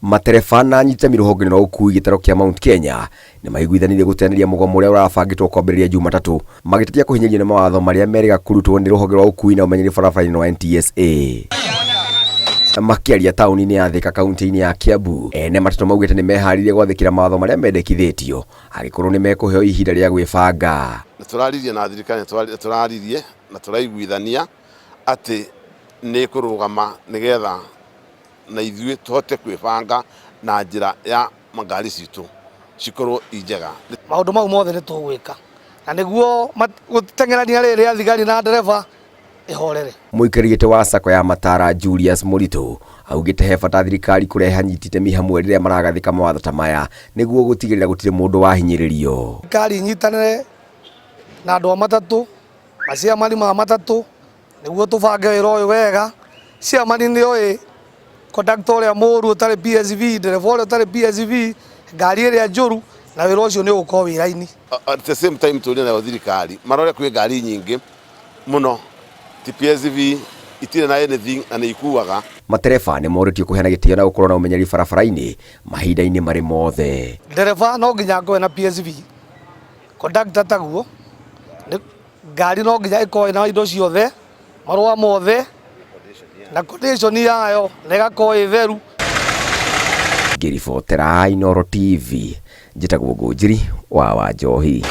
Matereba na anyitami rũhonge rwa ũkui gĩtaro kĩa Mount Kenya nĩ maiguithanirie gũteanĩria mũgomo ũrĩa ũrabangĩtwo kwambĩrĩria Jumatatũ, magĩtetia kũhinyĩrĩrio nĩ mawatho marĩa merĩga kũrutwo nĩ rũhonge rwa ũkui na ũmenyeri barabara-inĩ wa NTSA. Makiaria taũni-inĩ ya Thika kaunti-inĩ ya Kiambu, ene matatũ maugĩte nĩ meharĩirie gwathĩkĩra mawatho marĩa mendekithĩtio angĩkorwo nĩ mekũheo ihinda rĩa gwĩbanga. Tũraririe na thirikari, tũraririe na tũraiguithania atĩ nĩ kũrũgama nĩgetha na ithuĩ tũhote kwĩbanga na njĩra ya magari citũ cikorwo injega. Maũndũ mau mothe nĩ tũgwĩka na nĩguo gũteng'erania rĩrĩ ya thigari na ndereba ihorere. Mũikarĩri gĩtĩ wa SACCO ya Matara Julius Mũritũ augĩte he bata thirikari kũrehe anyiti itemi hamwe rĩrĩa maragathĩka mawatho ta maya nĩguo gũtigĩrĩra gũtirĩ mũndũ wahinyĩrĩrio. Thirikari inyitanĩre na andũ a matatũ, maciamani ma matatũ nĩguo tũbange wĩra ũyũ wega. Ciamani nĩ oĩ conductor ũrĩa mũũru ũtarĩ PSV, ndereba ũrĩa ũtarĩ PSV, ngari ĩrĩa njũru, na wĩra ũcio nĩ ũgũkorwo wĩra-inĩ. At the same time tũrĩ na thirikari marore kwĩ ngari nyingĩ mũno ti PSV itirĩ na anything na nĩ ikuaga. Matereba nĩ morĩtio kũheana gĩtĩo na gũkorwo na ũmenyeri barabara-inĩ mahinda-inĩ marĩ mothe. Ndereba no nginya akorwo na PSV, conductor taguo, ngari no nginya ĩkorwo na indo ciothe, marũa mothe na condition yayo na ĩgakorwo ĩ theru. Ngĩribotera Inooro TV, njĩtagwo Ngũnjiri wa Wanjohi.